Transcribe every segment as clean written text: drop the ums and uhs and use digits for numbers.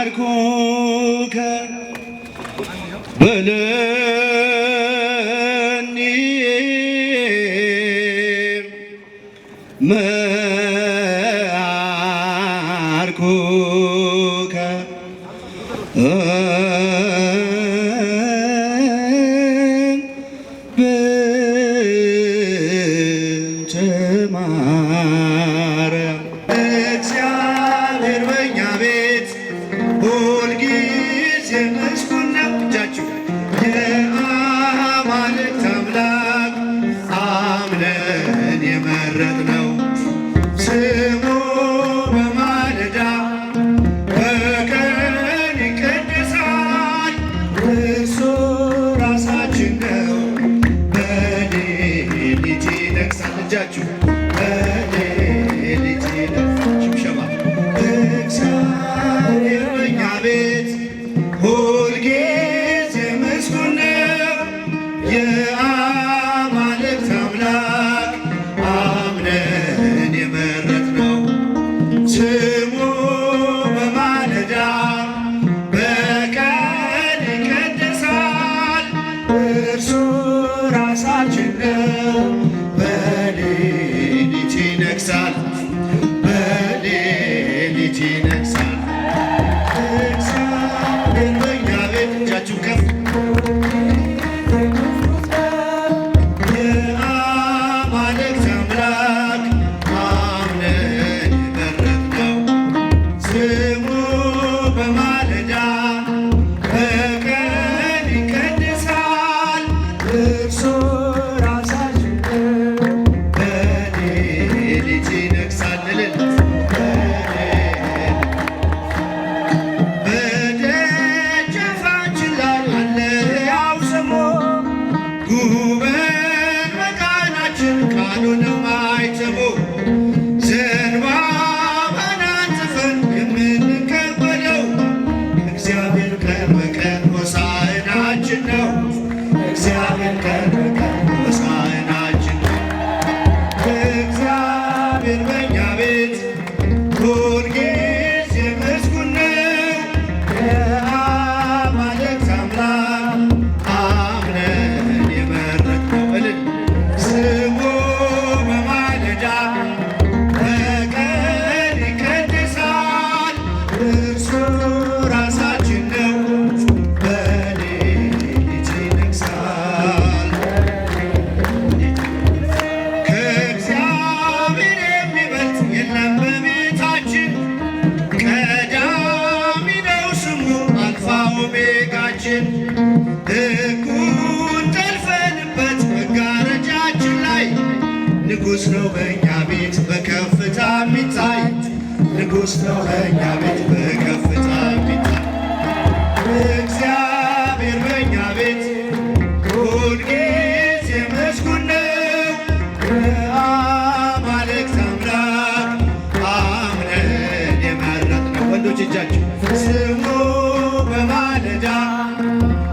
መዓርኩከ በለኒ መዓርኩከ በእንተ ማርያም። እግዚአብሔር በእኛ ቤት ሁልጊዜ ምስጉን ነው። እጃችሁ የአማልክት አምላክ አምነን የመረጥነው ስሙ በማለዳ በቀን ይቀድሳል። እርሱ ራሳችን ነው በሌሊት ይነግሣል። እጃችሁ በሌሊት ይነግሣል። ሽብሸባ እግዚአብሔር በእኛ ቤት ሁልጊዜ ምስጉን ነው። የአማልክት አምላክ አምነን የመረጥነው ስሙ በማለዳ በቀን ይቀድሳል። እርሱ ራሳችን ነው በሌሊት ይነግሣል። በሌሊት ይነግሣል። እግዚአብሔር በእኛ ቤት እጃችሁ ከፍ የአማልክት አምላክ አምነን የመረጥነው ስሙ በማለዳ በቀን ይቀድሳል። እርሱ ራሳችን ነው በሌሊት ይነግሣል። እልል በደጃፋችን ላይ አለ ሕያው ስሙ ጉበን መቃናችን ቃሉ ነው ማይተሙ ዘንባባን አንጥፈን የምንቀበለው እግዚአብሔር ቀን በቀን ሆሳዕናችን ነው። እግዚአብሔር ቀን በቀን ሆሳዕናችን ነው። እግዚአብሔር በእኛ ቤት ሁልጊዜ ምስጉን ነው። የአማልክት አምላክ አምነን የመረጥነው እልል ስሙ በማለዳ በቀን ይቀድሳል። እርሱ ራሳችን ነው በሌሊት ይነግሣል። ከእግዚአብሔር የሚበልጥ የለም በቤታችን ቀዳሚ ነው ስሙ አልፋ ኦሜጋችን። ሕጉን ጠልፈንበት መጋረጃችን ላይ ንጉሥ ነው በእኛ ቤት በከፍታ የሚታይ ንጉሥ ነው በእኛ ቤት በከፍታ የሚታይ እግዚአብሔር በእኛ ቤት ሁልጊዜ ምስጉን ነው። የአማልክት አምላክ አምነን የመረጥነው ወንዶች እጃችሁ ስሙ በማለዳ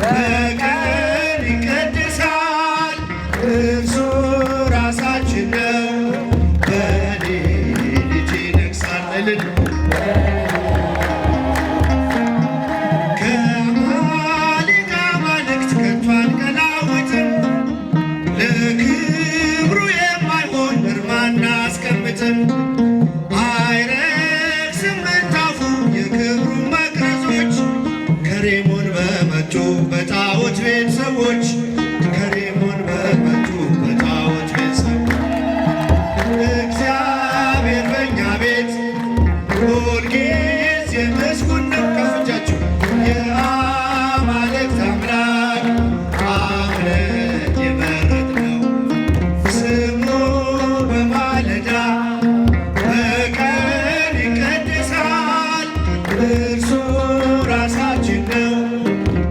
በቀን ይቀድሳል። እርሱ ራሳችን ነው በሌሊት ይነግሣል። እልል ከአማልክት አማልክት ከቶ አንቀላውጥም። ለክብሩ የማይሆን እርማ እናስቀምጥም። አይረክስም ምንጣፉ የክብሩ መቅረዞች ከሬሞን በመጡ በጣዖት ቤት ሰዎች ከሬሞን በመጡ በጣዖት ቤት ሰዎች እግዚአብሔር በእኛ ቤት ሁልጊዜ ምስጉን ነው። ከፍ እጃችሁ የአማልክት አምላክ አምነን የመረጥነው ስሙ በማለዳ በቀን ይቀድሳል። እርሱ ራሳችን ነው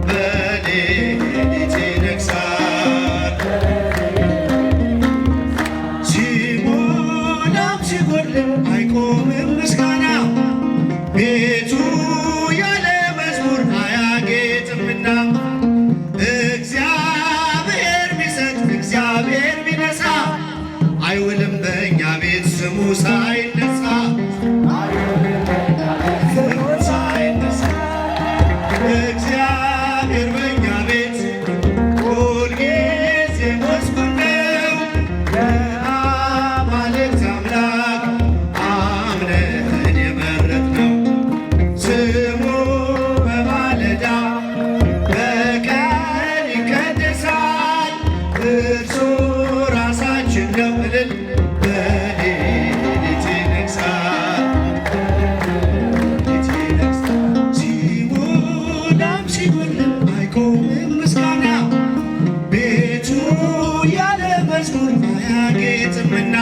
በሌሊት ይነግሣል። ሲሞላም ሲጎድልም አይቆምም ምስጋና ቤቱ ያለ መዝሙር አያጌጥምና እግዚአብሔር ቢሰጥ እግዚአብሔር ቢነሳ አይውልም በእኛ ቤት ስሙ ሳይነሳ እግዚአብሔር በእኛ ቤት ሁልጊዜ መስጉን ነው። የአማልክት አምላክ አምነን የመረጥነው ስሙ በማለዳ በቀን ይቀደሳል። እርሱ ራሳችን ነው እልል በሌሊት ይነግሣል። ሲሞላም ሲጎልም አይቆምም ምስጋና ቤቱ ያለ መዝሙር አያጌጥምና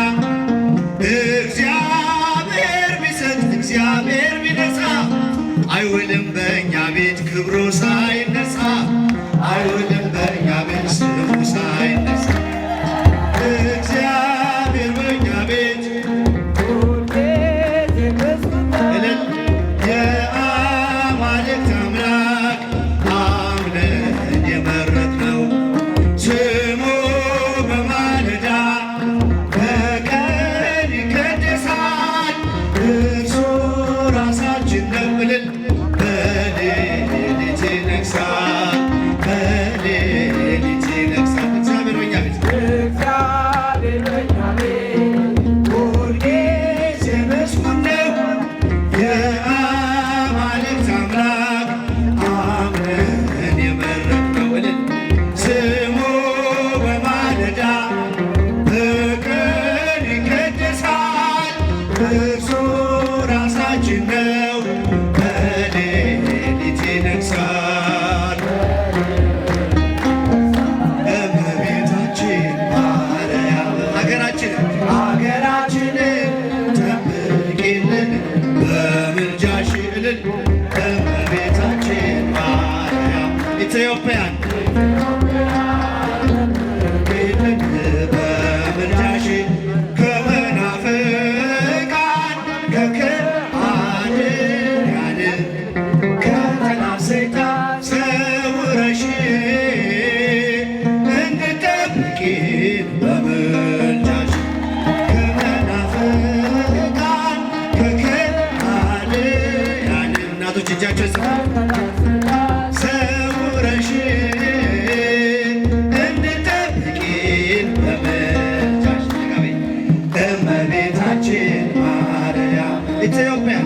እግዚአብሔር ቢሰጥ እግዚአብሔር ቢነሳ አይውልም በእኛ ቤት ክብሩ ሳይነሳ አይውልም በእኛ ቤት ስሙ ሳይነሳ እግዚአብሔር በእኛ ቤት እልል የአማልክት አምላክ አምነን የመረጥነው ስሙ በማለዳ በቀን ይቀደሳል። እርሱ ራሳችን ነው እልል በሌሊት ይነግሣል። በሌሊት ይነግሣል። እግዚአብሔር በእኛ ቤት ሁልጊዜ መስጉን ነው። የአማልክት አምላክ አምነን የመረጥነው እልል ስሙ በማለዳ በቀን ይቀደሳል። እርሱ ራሳችን ነው በሌሊት ይነግሣል። እመቤታችን ማርያም ሀገራችንን ጠብቂልን በምልጃሽ እልል እመቤታችን ማርያም ኢትዮጵያን ጠብቂልን በምልጃሽ ከመናፍቃን ከከሃዲያን ከጠላት ሰይጣን ሰውረሽ እንድትጠብቂን በምልጃሽ ከመናፍቃን ከከሃዲያን እናቶች እጃቸው ሰውረሽ እንድትጠብቂን በምልጃሽ እመቤታችን ማርያም ኢትዮጵያ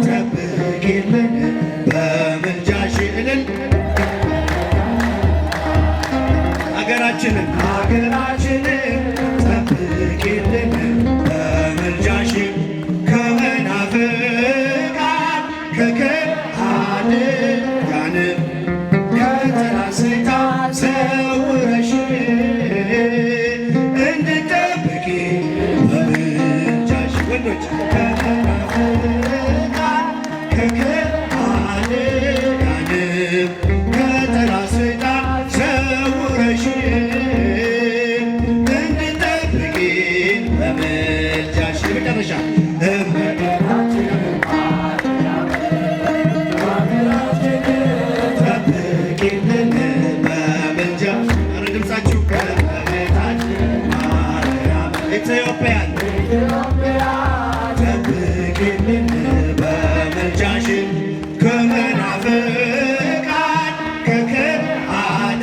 ጠብቂልን በምልጃሽ እልል ሀገራችንን ጠብቂልን በምልጃሽ ከመናፍቃን ከከሃዲያን ከጠላት ሰይጣን ሰውረሽ እንድትጠብቂ በምልጃሽ ወንዶች ከመናፍቃን ከከሃዲያን ከጠላት ሰይጣን ሰውረሽ እንድትጠብቂ በምልጃሽ መጨረሻ ጠብቂልን በምልጃ ኧረ ድምፃችሁ እመቤታችን ማርያም ኢትዮጵያን ጠብቂልን በምልጃሽ ከመናፍቃን ከከሃዲያን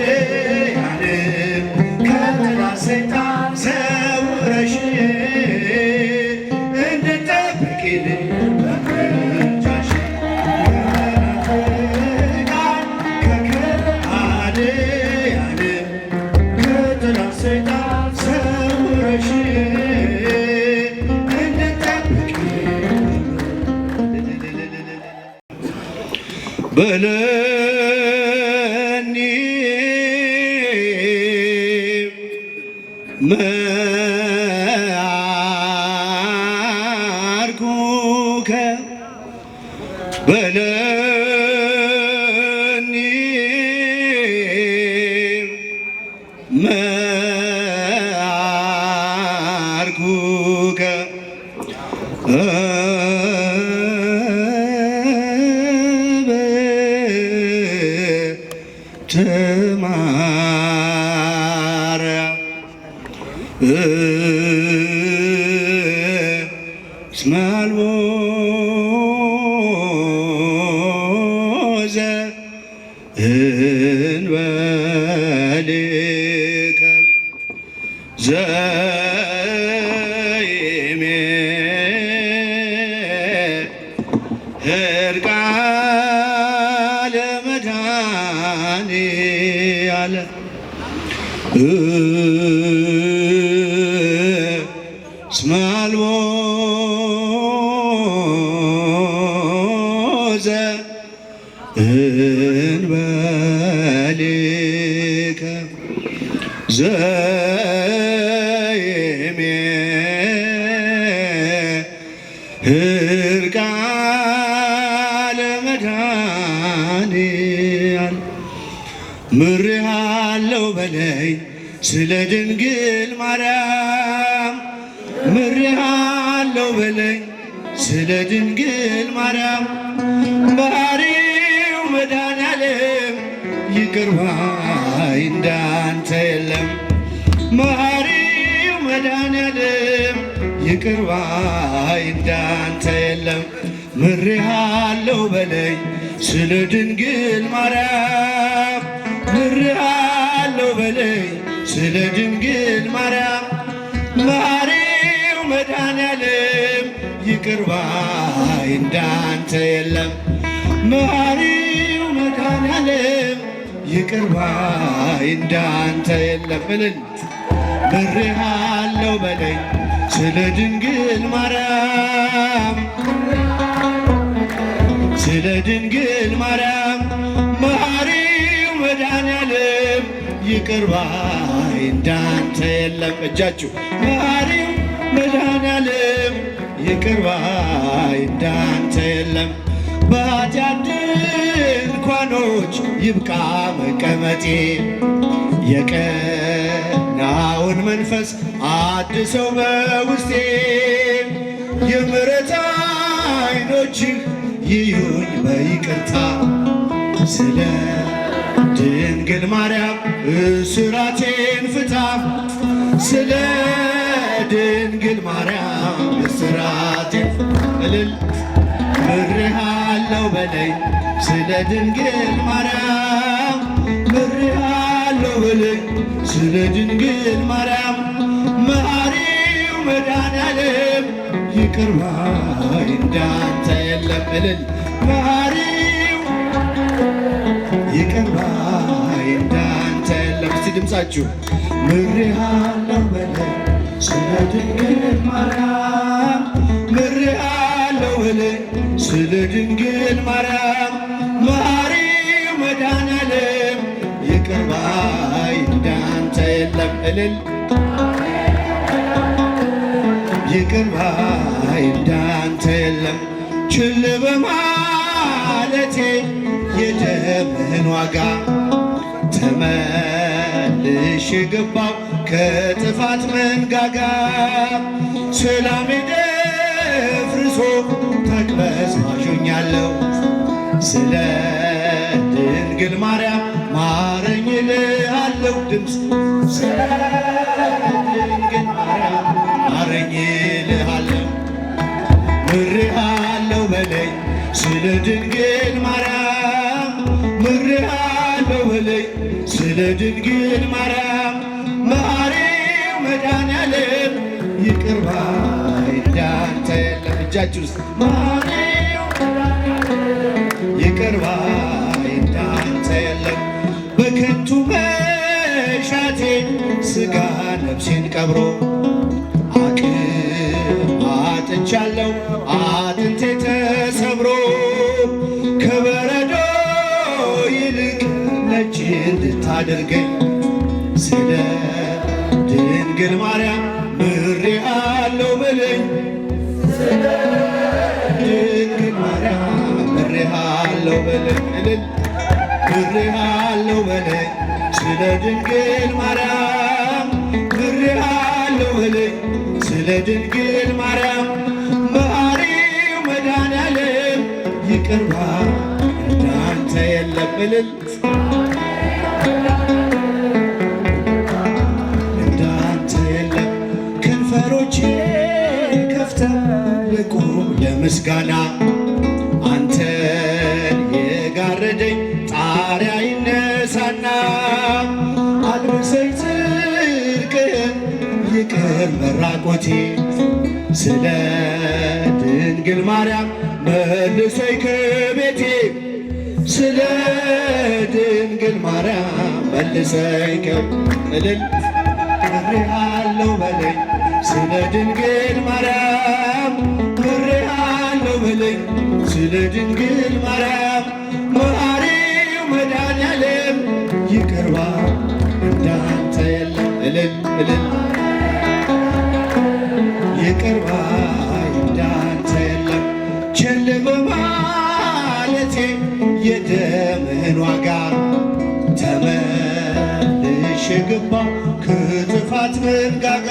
ከጠላት ሰይጣን ሰውረሽ እንድትጠብቂልን በምልጃሽ ከመናፍቃን ከከሃዲያን ከጠላት ሰይጣን ሰውረሽ በለኒ መዓርጉከ በለኒ መዓርጉከ ማርያም እስመ አልቦ ዘእንበሌከ ዘይሜህር ቃለ መድኃኔዓለም እስመ አልቦ ዘእንበሌከ ዘይሜህር ቃለ መድኃኔዓለም ምሬሃለው በለኝ ስለ ድንግል ማርያም ምሬሃለው በለኝ ስለ ድንግል ማርያም ባህሪው መድኃኔዓለም ይቅር ባይ እንዳንተ የለም ባህሪው መድኃኔዓለም ይቅር ባይ እንዳንተ የለም ምሬሃለው በለኝ ስለ ድንግል ማርያም ምሬሃለው በለኝ ስለ ድንግል ማርያም ባህሪው መድኃኔዓለም ይቅር ባይ እንዳንተ የለም ባህሪው መድኃኔዓለም ይቅር ባይ እንዳንተ የለም እልል ምሬሃለው በለኝ ስለ ድንግል ማርያም ስለ ድንግል ማርያም ባህሪው መድኃኔዓለም ይቅር ባይ እንዳንተ የለም እጃችሁ ባህሪው መድኃኔዓለም ይቅር ባይ እንዳንተ የለም በኃጢአት ድንኳኖች ይብቃ መቀመጤ የቀናውን መንፈስ አድሰው በውስጤ የምሕረት ዓይኖችህ ይዩኝ በይቅርታ ስለ ድንግል ማርያም እስራቴን ፍታ ስለ ድንግል ማርያም እስራቴን እልል ምሬሃለው በለኝ ስለ ድንግል ማርያም ምሬሃለው በለኝ ስለ ድንግል ማርያም መሐሪው መድኃኔዓለም ይቅር ባይ እንዳንተ የለም እልል መሐሪው ይቅር ባይ እንዳንተ የለም እስቲ ድምፃችሁ ምሬሃለው በለኝ ስለ ድንግል ማርያም ምሬሃለው በለኝ ስለ ድንግል ማርያም መሐሪው መድኃኔዓለም ይቅር ባይ እንዳንተ የለም እልል ይቅር ባይ እንዳንተ የለም ችል በማለቴ የደምህን ዋጋ ተመልሼ ገባው ከጥፋት መንጋጋ ሰላሜ ደፍርሶ ተቅበዝባዦኛለሁ ስለ ድንግል ማርያም ማረኝ እልሃለሁ ድምፅ ስለ ድንግል ማርያም ማረኝ እልሃለሁ ምሬሃለው በለኝ ስለ ድንግል ማርያም ምሬሃለው በለኝ ስለ ድንግል ማርያም መሐሪው መድኃኔዓለም ይቅር ባይ እንዳንተ የለም እጃችሁ ውስጥ መሐሪው ይቅር ባይ እንዳንተ የለም በከንቱ መሻቴ ሥጋ ነፍሴን ቀብሮ አቅም አጥቻለሁ አጥንቴ ተሰብሮ ከበረዶ ይልቅ ነጭ እንድታደርገኝ ስለ ድንግል ማርያም ምሬሃለው በለኝ ስለ ድንግል ማርያም ምሬሃለው በለኝ እልል ምሬሃለው በለኝ ስለ ድንግል ማርያም ምሬሃለው በለኝ ስለ ድንግል ማርያም መሐሪው መድኃኔዓለም ይቅር ባይ እንዳንተ የለም እልል እንዳንተ የለም ከንፈሮቼ ከፍተህ ልቁም ለምስጋና አንተን የጋረደኝ ጣሪያ ይነሳና አልብሰኝ ጽድቅህን ይቅር መራቆቴ ስለ ድንግል ማርያም መልሰኝ ከቤቴ ስለ ድንግል ማርያም መልሰኝ እልል ምሬሃለው በለኝ ስለ ድንግል ማርያም ምሬሃለው በለኝ ስለ ድንግል ማርያም መሐሪው መድኃኔዓለም ይቅር ባይ እንዳንተ የለም እልል እልል ይቅር ባይ እንዳንተ የለም ቸል በማለቴ የደምህን ዋጋ ተመልሼ ገባሁ ከጥፋት መንጋጋ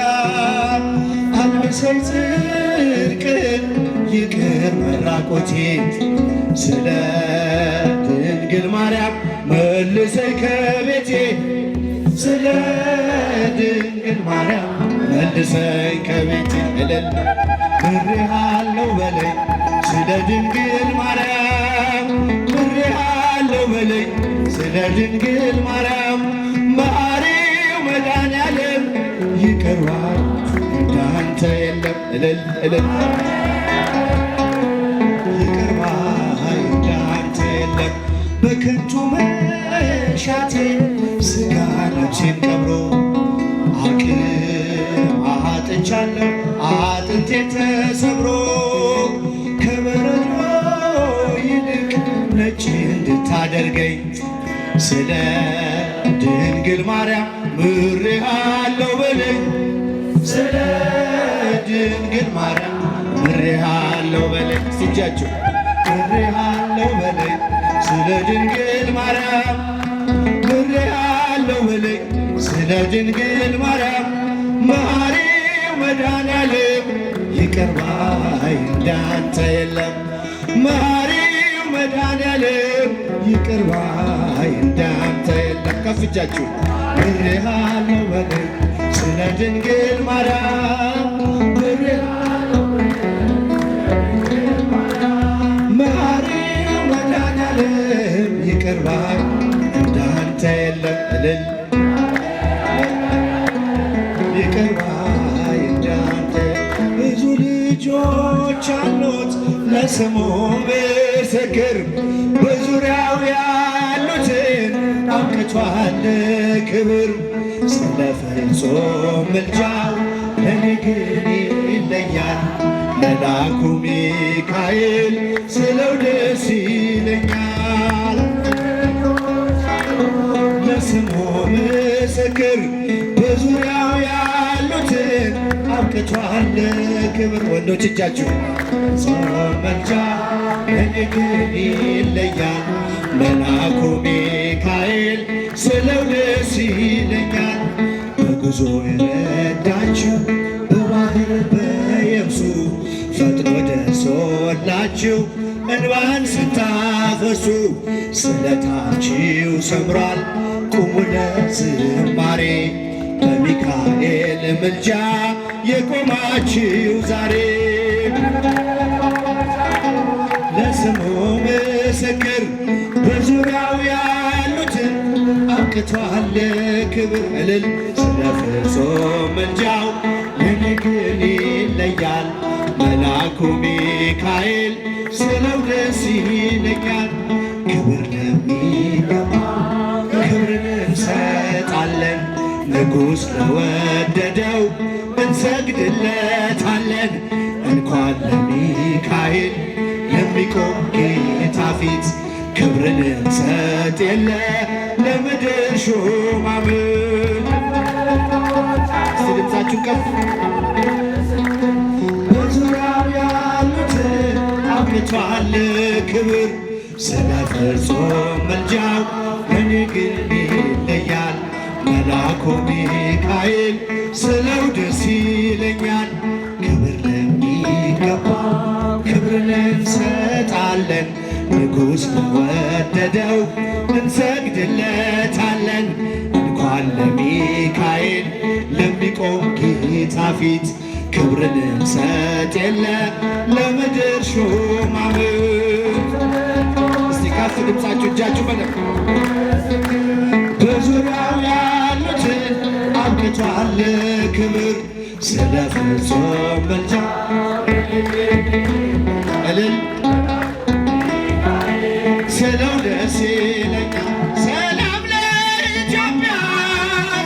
አልብሰኝ ጽድቅህን ይቅር መራቆቴ ስለ ድንግል ማርያም መልሰኝ ከቤቴ ስለ ድንግል ማርያም መልሰኝ ከቤቴ እልል ምሬሃለው በለኝ ስለ ድንግል ማርያም ምሬሃለው በለኝ ስለ ድንግል ማርያም መሐሪው መድኃኔዓለም ይቅር ባይ እንዳንተ የለም እልል እልል ይቅር ባይ እንዳንተ የለም በከንቱ መሻቴ ሥጋ ነፍሴን ቀብሮ አቅም አጥቻለሁ አጥንቴ ተሰብሮ ከበረዶ ይልቅ ነጭ እንድታደርገኝ ስለ ድንግል ማርያም ምሬሃለው በለኝ ስለ ድንግል ማርያም ምሬሃለው በለኝ ሲጃችሁ ምሬሃለው በለኝ ስለ ድንግል ማርያም ምሬሃለው በለኝ ስለ ድንግል ማርያም መሐሪው መድኃኔዓለም ይቅር ባይ እንዳንተ የለም መሐሪው መድኃኔዓለም ይቅር ባይ እንዳንተ የለም ከፍ እጃችሁ ምሬሃለው በለኝ ስለ ድንግል ማርያም ምሬሃለው መሐሪው መድኃኔዓለም ይቅር ባይ እንዳንተ የለም እልል ይቅር ባይ እንዳንተ ብዙ ልጆች አሉት ለስሙ ምስክር በዙሪያው ያሉትን አብቅቷል ክብር ስለ ፍጹም ምልጃው ለኔ ግን ይለያል መልአኩ ሚካኤል ስለው ደስ ይለኛል ለስሙ ምስክር በዙሪያው ያሉትን አብቅቷል ክብር ወንዶች እጃችሁ ጾም መልጃ ለኔ ግን ይለያል መልአኩ ሚካኤል ስለው ደስ ይለኛል በጉዞ የረዳችሁ በባህር በየብሱ ፈጥኖ ደርሶላችሁ እንባን ስታፈሱ ስለታችሁ ሰምሯል ቁሙ ለዝማሬ በሚካኤል ምልጃ የቆማችሁ ዛሬ ለስሙ ምስክር በዙሪያው ያሉትን አብቅቷል ክብር እልል ስለ ፍጹም ምልጃው ለኔ ግን ይለያል መልአኩ ሚካኤል ስለው ደስ ይለኛል ክብር ለሚገባ ክብርን እንሰጣለን ንጉሥ ለወደደው እንሰግድለታለን እንኳን ለሚካኤል የሚቆም ጌታ ፊት ክብርን እንሰጥ የለ ለምድር ሹማምንት እስቲ ድምፃችሁ ከፍ በዙሪያው ያሉትን አብቅቷል ክብር ስለ ፍጹም ምልጃው ለኔ ግን ይለያል መልአኩ ሚካኤል ስለው ደስ ይለኛል ክብር ለሚገባ ክብርን እንሰጣለን ንጉሥ ለወደደው እንሰግድለታለን እንኳን ለሚካኤል ለሚቆም ጌታ ፊት ክብርን ሰጥ የለ ለምድር ሹማምንት። እስቲ ከፍ ድምፃችሁ እጃችሁ በደንብ በዙሪያው ያሉትን አብቅቷል ክብር ስለ ፍጹም ምልጃ እልል ስለው ደስ ይለኛል። ሰላም ለኢትዮጵያ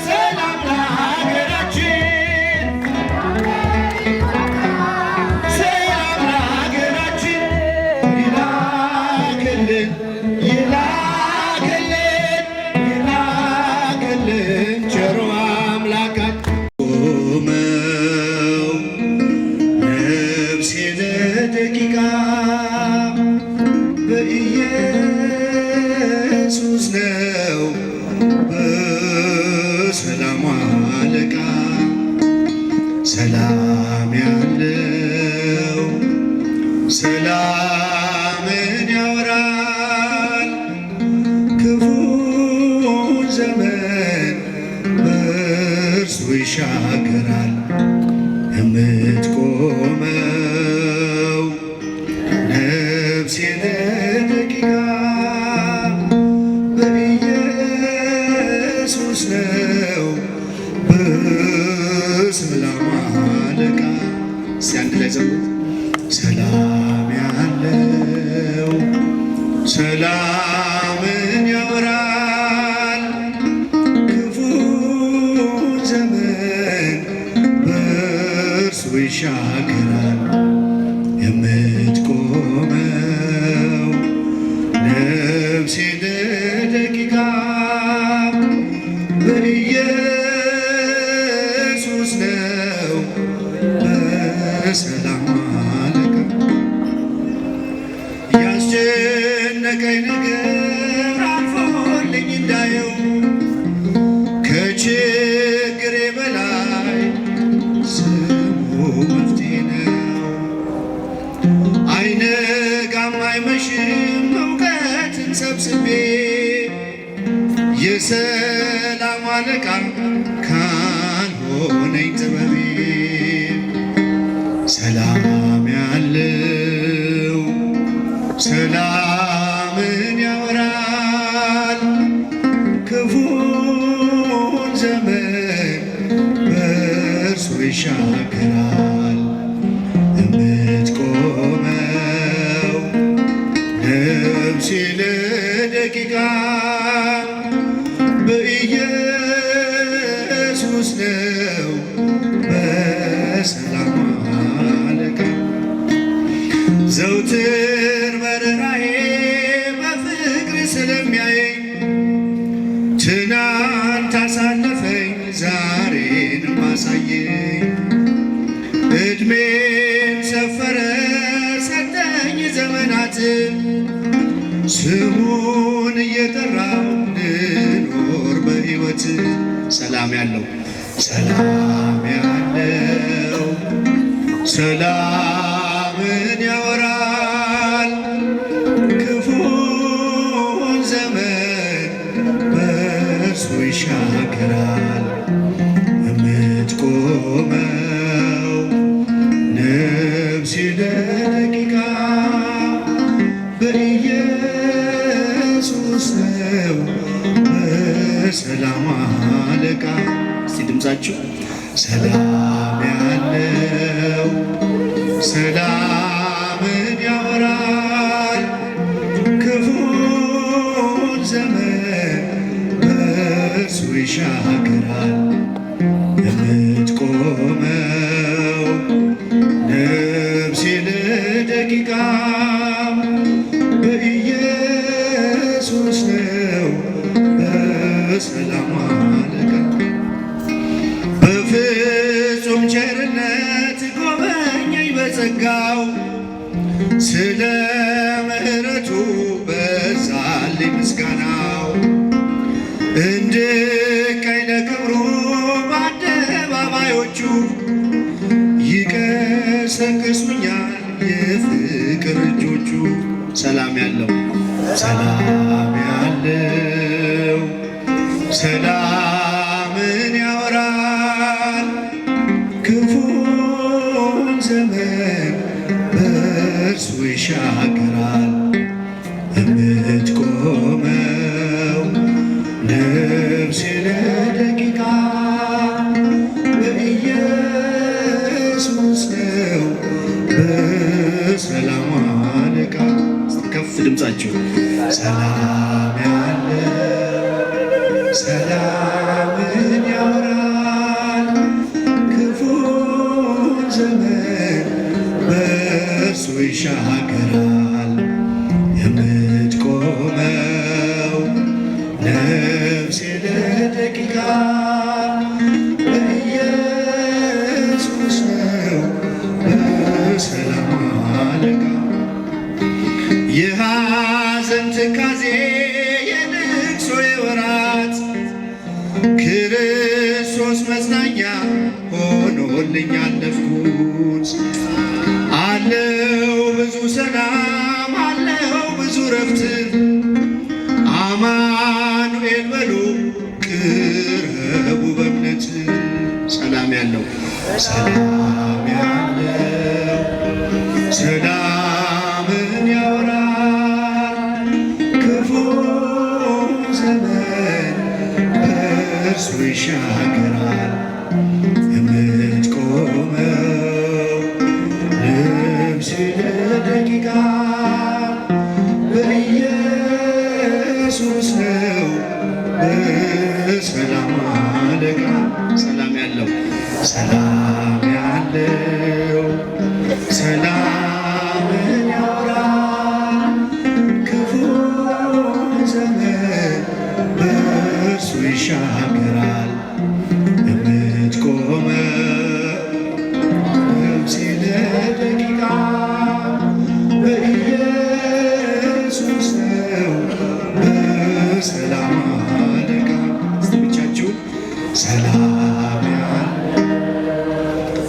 ሰላም ለሀገራችን ሰላም ለሀገራችን ይላክልን ይላክልን ይላክልን ቸሩ አምላካችን ቆመው ነፍሴን ደቂቃ በኢየሱስ ነው በሰላሙ አለቃ ሰላም ያለው ሰላምን ያወራል ክፉን ዘመን በእርሱ ይሻገራል። የምትቆመው ነፍሴን ደቂቃ በኢየሱስ ነው በሰላሙ አለቃ። እስቲ አንድ ላይ ዘምሩ። ሰላም ያለው ሰላምን ያወራል ክፉን ዘመን በእርሱ ይሻገራል። የምትቆመው ነፍሴን ደቂቃ በኢየሱስ ነው በሰላሙ አለቃ። ያስጨነቀኝ ነገር አልፎልኝ እንዳየው ከችግሬ በላይ ስሙ መፍትሄ ነው። አይነጋም አይመሽም እውቀትን ሰብስቤ የሰላም አለቃ ካልሆነኝ ጥበቤ ሰላም ያለው ሰላምን ያወራል ክፉን ዘመን በእርሱ ይሻገራል። የምትቆመው ነፍሴ ለደቂቃ በኢየሱስ ነው በሰላሙ አለቃ። ዘውትር በርኅራኄ በፍቅር ስለሚያየኝ ትናንት አሳለፈኝ ዛሬን ማሳየኝ ዕድሜን ሰፈረ ሰጠኝ ዘመናት ስሙን እየጠራው ልኖር በሕይወት ሰላም ያለው ሰላም ያለው ሰላምን ያወራል ክፉን ዘመን በእርሱ ይሻገራል። የምትቆመው ነፍሴ ለደቂቃ በኢየሱስ ነው በሰላሙ አለቃ። እስቲ ድምፃችሁ ሰላም ያለው ሰላምን ያወራል ክፉን ዘመን በእርሱ ይሻገራል። የምትቆመው ነፍሴ ለደቂቃ በኢየሱስ ነው በሰላሙ አለቃ። በፍጹም ቸርነት ጎበኘኝ በጸጋው ስለ ምሕረቱ በዛልኝ ምስጋናው እንድቀኝ ለክብሩ በአደባባዮቹ ይቀሰቅሱኛል የፍቅር እጆቹ። ሰላም ያለው ሰላምን ያወራል ክፉን በእርሱ ይሻገራል የምትቆመው ነፍሴ ለደቂቃ በኢየሱስ ነው በሰላም አለቃ። ከፍ ድምፃችሁ ሰላም ያለው ሰላምን ያወራል ክፉን ዘመን በእርሱ ይሻገራል የምትቆመው ነፍሴ ለደቂቃ በኢየሱስ ነው በሰላም አለቃ። የሐዘን ትካዜ የልቅሶ ወራት ክርስቶስ መጽናኛ ሆኖልኝ አለፍኩት። አለው ብዙ ሰላም አለው ብዙ ረፍት አማኑኤል በሉ ቅረቡ በእምነት። ሰላም ያለው ሰላም ያለው ሰላምን ያወራል ክፉ ዘመን በእርሱ ይሻገራል የምትቆመው ነፍሴ ለደቂቃ በኢየሱስ ነው በሰላም አለቃ። ሰላም ያለው ሰላም ያለው ሰላምን ያወራል ክፉ ዘመን በእርሱ ይሻገራል የምትቆመው ነፍሴ ለደቂቃ በኢየሱስ ነው በሰላም አለቃ። እስቲ ብቻችሁን ሰላም ያለው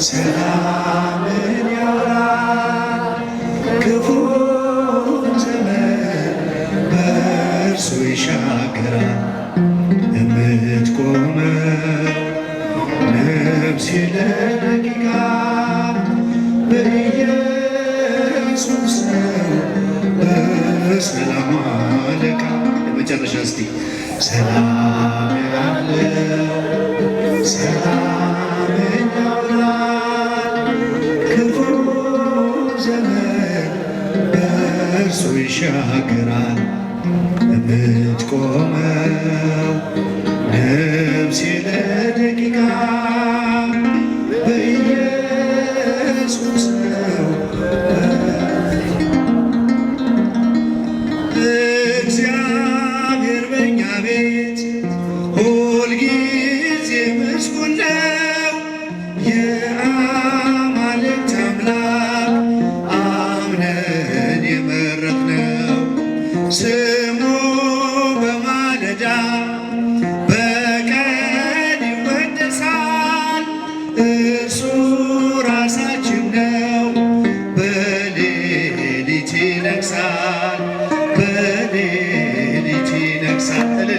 ሰላምን ያወራል ክፉ ዘመን በእርሱ ይሻገራል የምትቆመው ነፍሴ ለደቂቃ በኢየሱስ ነው በሰላም አለቃ። የመጨረሻ እስቲ ሰላም ያለው ሰላምን ያወራል ክፉ ዘመን በእርሱ ይሻገራል የምትቆመው ነፍሴ ለደቂቃ በኢየሱስ ነው። እግዚአብሔር በእኛ ቤት ሁልጊዜ ምስጉን ነው። የአማልክት አምላክ አምነን የመረጥነው ስሙ በማለዳ በቀን ይወደሳል። እርሱ ራሳችን ነው በሌሊት ይነግሣል በሌሊት ይነግሣል።